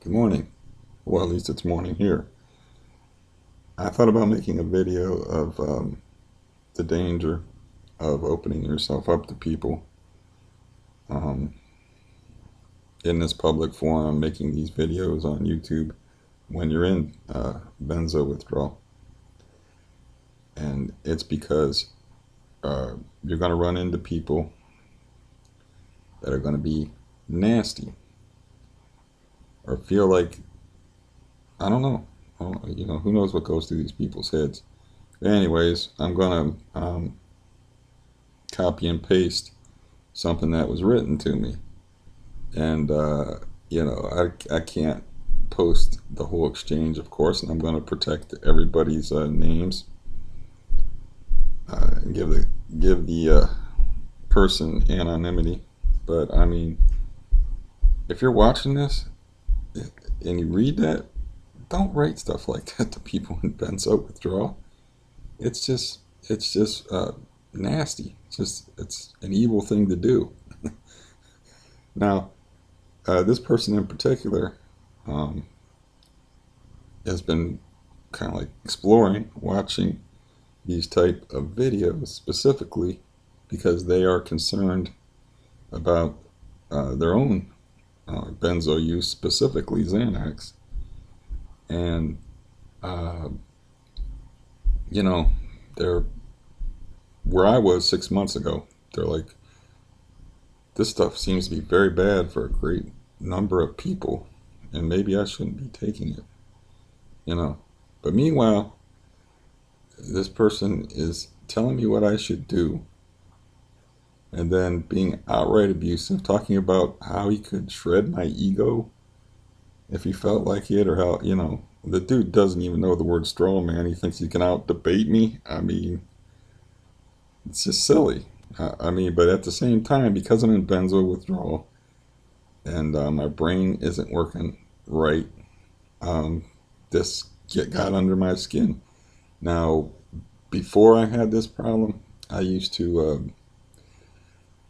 Good morning. Well, at least it's morning here. I thought about making a video of the danger of opening yourself up to people um, in this public forum, making these videos on YouTube when you're in benzo withdrawal. And it's because you're going to run into people that are going to be nasty or feel like, I don't know, who knows what goes through these people's heads. Anyways, I'm going to copy and paste something that was written to me. And, I can't post the whole exchange, of course, and I'm going to protect everybody's names and give the person anonymity. But, I mean, if you're watching this and you read that, don't write stuff like that to people in benzo withdrawal. It's just nasty. It's an evil thing to do. Now, this person in particular has been kind of like exploring, watching these type of videos specifically because they are concerned about their own benzo use, specifically Xanax. And, they're where I was 6 months ago. They're like, this stuff seems to be very bad for a great number of people, and maybe I shouldn't be taking it. But meanwhile, this person is telling me what I should do, and then being outright abusive, talking about how he could shred my ego if he felt like it, or how, the dude doesn't even know the word straw man. He thinks he can out debate me. I mean, it's just silly. But at the same time, because I'm in benzo withdrawal and my brain isn't working right, this got under my skin. Now, before I had this problem, I used to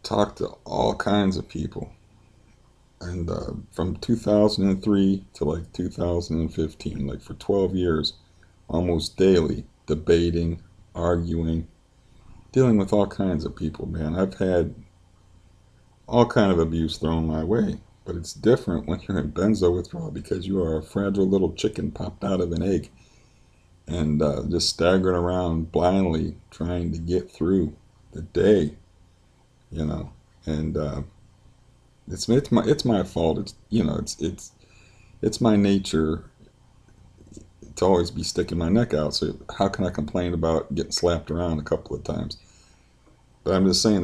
talk to all kinds of people. And from 2003 to like 2015, like for 12 years, almost daily, debating, arguing, dealing with all kinds of people, man. I've had all kind of abuse thrown my way, but it's different when you're in benzo withdrawal because you are a fragile little chicken popped out of an egg and just staggering around blindly trying to get through the day, and it's my fault. It's my nature to always be sticking my neck out. So how can I complain about getting slapped around a couple of times? But I'm just saying,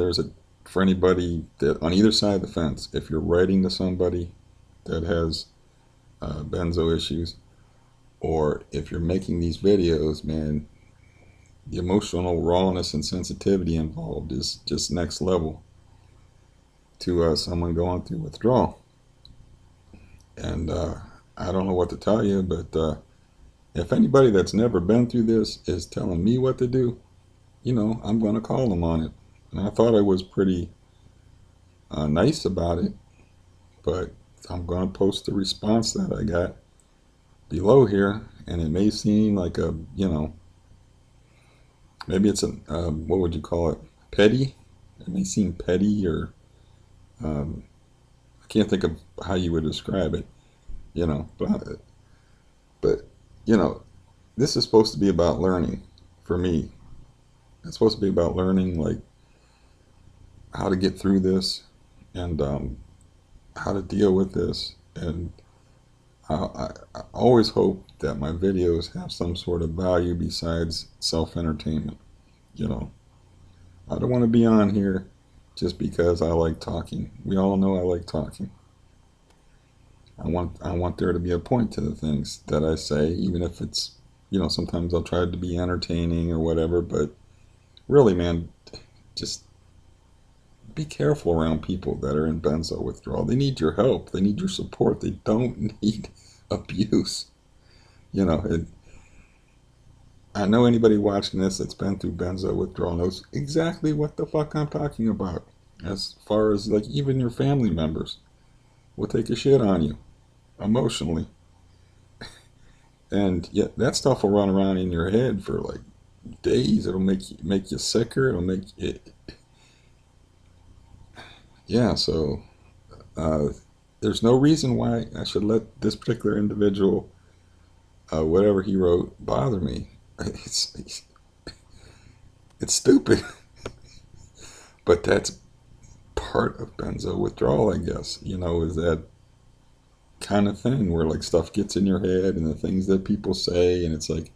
for anybody that on either side of the fence, if you're writing to somebody that has benzo issues, or if you're making these videos, man, the emotional rawness and sensitivity involved is just next level to someone going through withdrawal. And I don't know what to tell you, but if anybody that's never been through this is telling me what to do, I'm going to call them on it. And I thought I was pretty nice about it, but I'm going to post the response that I got below here, and it may seem like maybe it's what would you call it, petty? It may seem petty, or I can't think of how you would describe it, but this is supposed to be about learning. For me, it's supposed to be about learning, like, how to get through this, and how to deal with this. And I always hope that my videos have some sort of value besides self-entertainment. I don't want to be on here just because I like talking. We all know I like talking. I want there to be a point to the things that I say, even if it's, sometimes I'll try to be entertaining or whatever, but really, man, just be careful around people that are in benzo withdrawal. They need your help. They need your support. They don't need abuse. I know anybody watching this that's been through benzo withdrawal knows exactly what the fuck I'm talking about. As far as, like, even your family members will take a shit on you. emotionally. And yeah, that stuff will run around in your head for like days. It'll make you sicker. It'll make it. Yeah. So uh, there's no reason why I should let this particular individual, whatever he wrote, bother me. It's it's stupid, but that's part of benzo withdrawal, I guess. Is that kind of thing where like stuff gets in your head and the things that people say, and it's like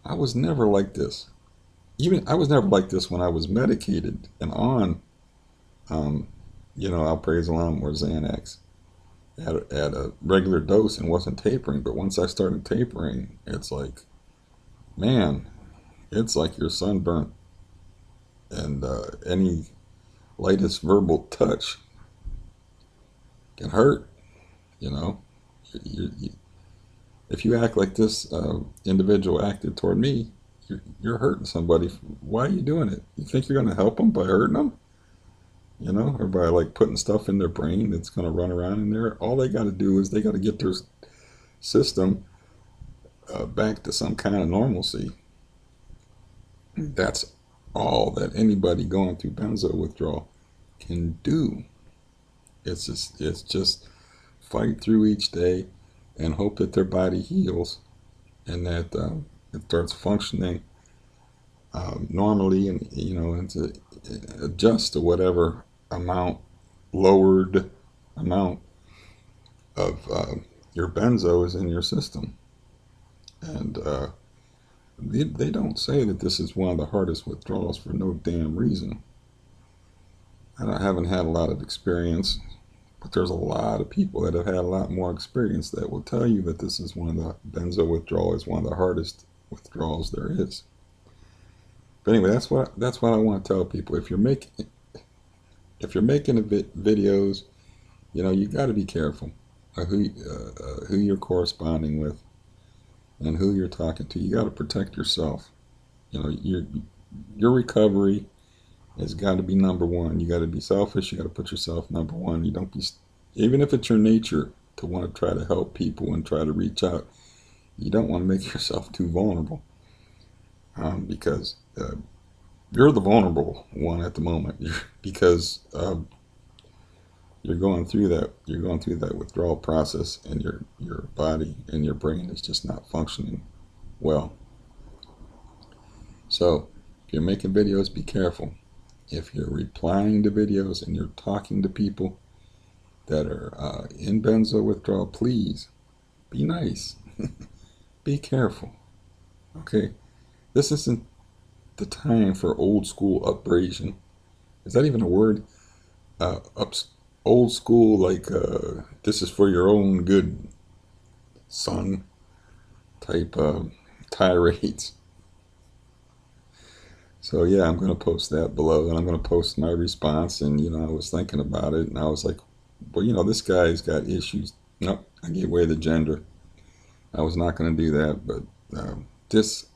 I was never like this. Even I was never like this when I was medicated and on, um, alprazolam or Xanax at a regular dose and wasn't tapering. But once I started tapering, it's like, man, it's like you're sunburnt, and any lightest verbal touch can hurt. You know, you, if you act like this individual acted toward me, you're hurting somebody. Why are you doing it? You think you're going to help them by hurting them? Or by like putting stuff in their brain that's going to run around in there. All they got to do is they got to get their system back to some kind of normalcy. That's all that anybody going through benzo withdrawal can do. It's just fight through each day and hope that their body heals and that it starts functioning normally, and to adjust to whatever lowered amount of your benzo is in your system. And they don't say that this is one of the hardest withdrawals for no damn reason. I haven't had a lot of experience, but there's a lot of people that have had a lot more experience that will tell you that this is one of the benzo withdrawal is one of the hardest withdrawals there is. But anyway, that's what I want to tell people. If you're making videos, you got to be careful of who you're corresponding with and who you're talking to. You got to protect yourself. Your recovery has got to be number one. You got to be selfish. You got to put yourself number one. You don't be, even if it's your nature to want to try to help people and try to reach out, you don't want to make yourself too vulnerable, because you're the vulnerable one at the moment because you're going through that withdrawal process, and your body and your brain is just not functioning well. So if you're making videos, be careful. If you're replying to videos and you're talking to people that are in benzo withdrawal, please be nice. Be careful. Okay, this isn't the time for old school upbraiding. Is that even a word? Old school, like this is for your own good, son, type tirades. So yeah, I'm going to post that below, and I'm going to post my response. And I was thinking about it, and I was like, well, this guy's got issues. Nope, I gave away the gender. I was not going to do that, but this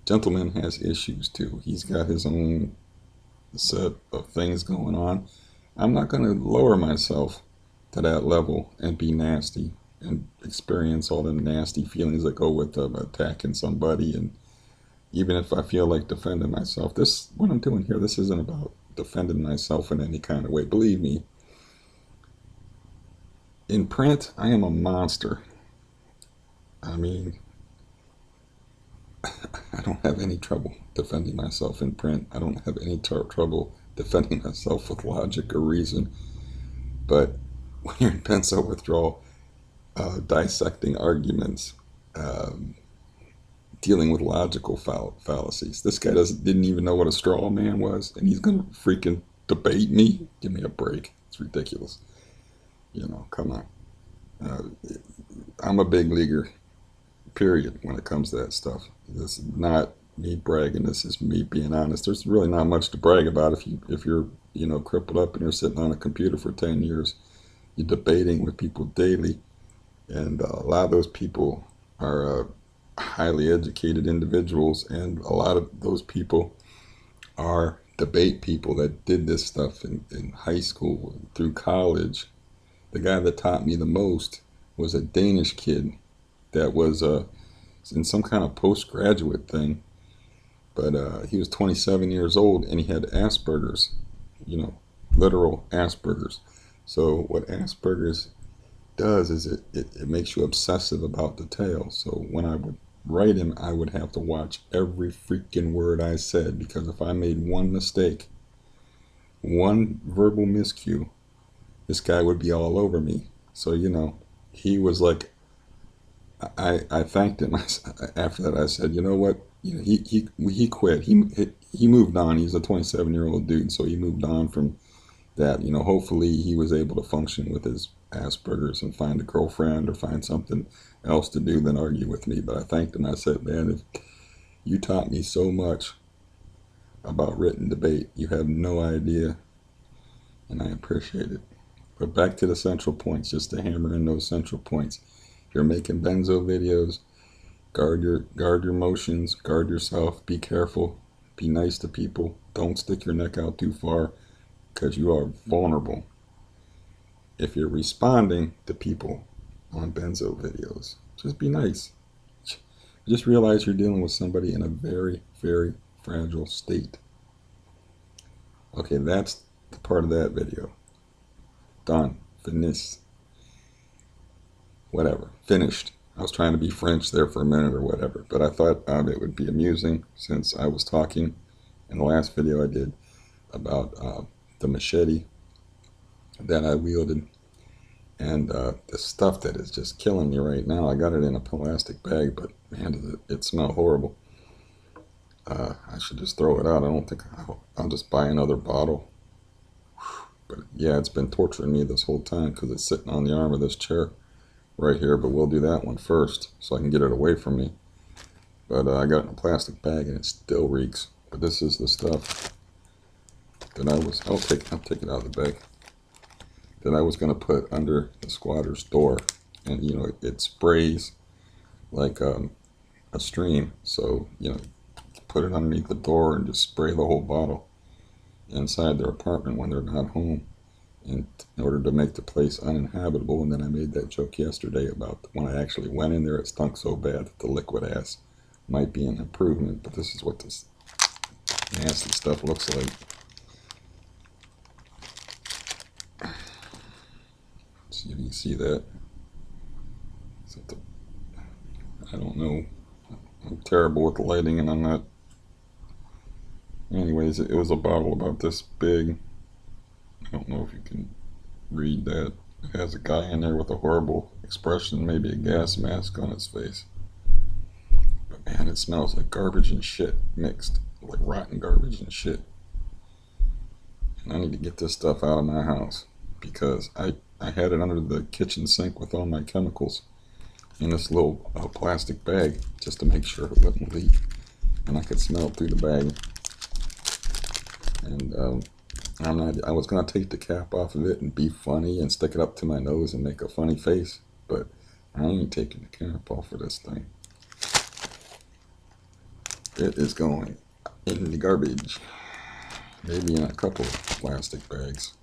gentleman has issues too. He's got his own set of things going on. I'm not going to lower myself to that level and be nasty and experience all the nasty feelings that go with attacking somebody. And even if I feel like defending myself, what I'm doing here, this isn't about defending myself in any kind of way. Believe me, in print, I am a monster. I mean, I don't have any trouble defending myself in print. I don't have any trouble defending myself with logic or reason. But when you're in benzo withdrawal, dissecting arguments, dealing with logical fallacies. This guy didn't even know what a straw man was, and he's gonna freaking debate me? Give me a break. It's ridiculous. Come on. Uh, I'm a big leaguer, period, when it comes to that stuff. This is not me bragging. This is me being honest. There's really not much to brag about if you're crippled up and you're sitting on a computer for 10 years. You're debating with people daily, and a lot of those people are highly educated individuals, and a lot of those people are debate people that did this stuff in high school through college. The guy that taught me the most was a Danish kid that was in some kind of postgraduate thing, but he was 27 years old and he had Asperger's, you know, literal Asperger's. So what Asperger's does is it makes you obsessive about detail. So when I would write him, I would have to watch every freaking word I said, because if I made one mistake, one verbal miscue, this guy would be all over me. So, you know, he was like, I thanked him. After that, I said, you know what? You know, he quit. He moved on. He's a 27-year-old dude, so he moved on from that. You know, hopefully he was able to function with his Asperger's and find a girlfriend or find something else to do than argue with me. But I thanked him. I said, man, if you taught me so much about written debate, you have no idea, and I appreciate it. But back to the central points, just to hammer in those central points. If you're making Benzo videos, guard your emotions, guard yourself, be careful, be nice to people, don't stick your neck out too far, because you are vulnerable if you're responding to people on Benzo videos. Just be nice. Just realize you're dealing with somebody in a very, very fragile state. Okay, that's the part of that video. Done. Finished. Whatever. Finished. I was trying to be French there for a minute or whatever, but I thought it would be amusing since I was talking in the last video I did about the machete that I wielded, and the stuff that is just killing me right now. I got it in a plastic bag, but man, does it smell horrible. I should just throw it out. I don't think I'll just buy another bottle. But yeah, it's been torturing me this whole time because it's sitting on the arm of this chair right here. But we'll do that one first so I can get it away from me. But I got it in a plastic bag and it still reeks. But this is the stuff that I'll take it out of the bag, that I was going to put under the squatter's door. And you know, it sprays like a stream. So, you know, put it underneath the door and just spray the whole bottle inside their apartment when they're not home, in order to make the place uninhabitable. And then I made that joke yesterday about when I actually went in there, it stunk so bad that the liquid ass might be an improvement. But this is what this nasty stuff looks like. See if you can see that. I don't know. I'm terrible with the lighting, and I'm not. Anyways, it was a bottle about this big. I don't know if you can read that. It has a guy in there with a horrible expression, maybe a gas mask on his face. But man, it smells like garbage and shit mixed, like rotten garbage and shit. And I need to get this stuff out of my house because I had it under the kitchen sink with all my chemicals in this little plastic bag just to make sure it wouldn't leak. And I could smell it through the bag. And I was going to take the cap off of it and be funny and stick it up to my nose and make a funny face, but I ain't taking the cap off of this thing. It is going in the garbage. Maybe in a couple of plastic bags.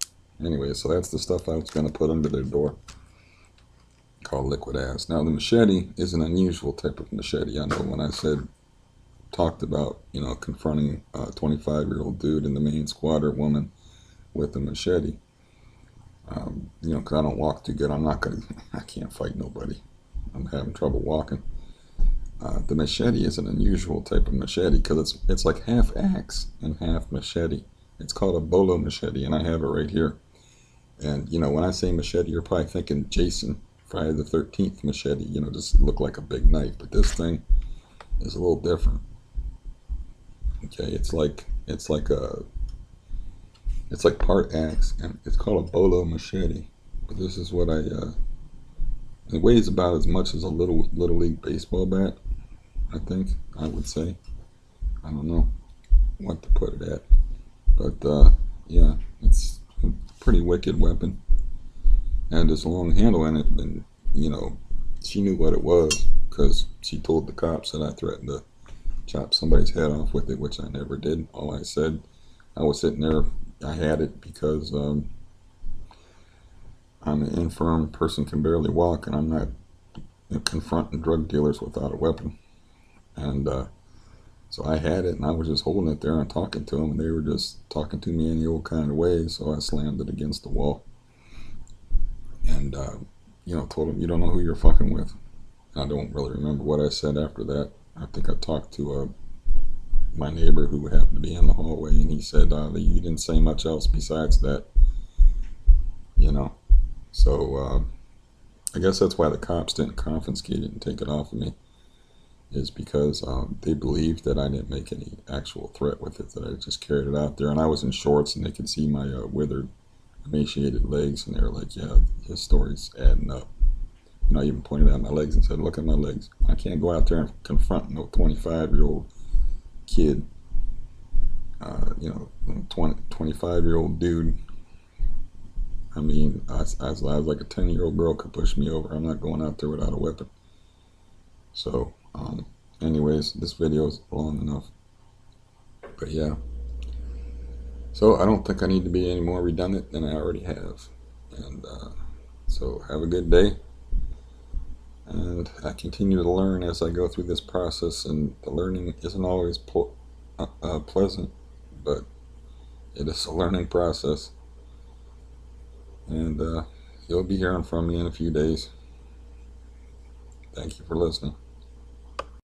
Anyway, so that's the stuff I was going to put under their door, called liquid ass. Now the machete is an unusual type of machete. I know when I talked about, you know, confronting a 25-year-old dude and the main squatter woman with a machete, you know, because I don't walk too good. I can't fight nobody. I'm having trouble walking. The machete is an unusual type of machete because it's like half axe and half machete. It's called a bolo machete, and I have it right here. And, you know, when I say machete, you're probably thinking Jason, Friday the 13th machete, you know, just look like a big knife. But this thing is a little different. Okay, it's like part axe, and it's called a bolo machete. But this is what it weighs about as much as a little league baseball bat, I think, I would say. I don't know what to put it at, but yeah, it's a pretty wicked weapon. And this long handle in it, and you know, she knew what it was because she told the cops that I threatened to chop somebody's head off with it, which I never did. All I said, I was sitting there, I had it because I'm an infirm person, can barely walk, and I'm not confronting drug dealers without a weapon. And so I had it, and I was just holding it there and talking to them, and they were just talking to me in the old kind of way, so I slammed it against the wall. And, told them, you don't know who you're fucking with. And I don't really remember what I said after that. I think I talked to my neighbor who happened to be in the hallway, and he said, you didn't say much else besides that, So I guess that's why the cops didn't confiscate it and take it off of me, is because they believed that I didn't make any actual threat with it, that I just carried it out there. And I was in shorts, and they could see my withered, emaciated legs, and they were like, yeah, his story's adding up. I even pointed out my legs and said, look at my legs. I can't go out there and confront no 25-year-old kid, 25-year-old dude. I mean, I was like a 10-year-old girl could push me over. I'm not going out there without a weapon. So, anyways, this video is long enough. But yeah. So, I don't think I need to be any more redundant than I already have. And so, have a good day. And I continue to learn as I go through this process, and the learning isn't always pleasant, but it is a learning process. And you'll be hearing from me in a few days. Thank you for listening.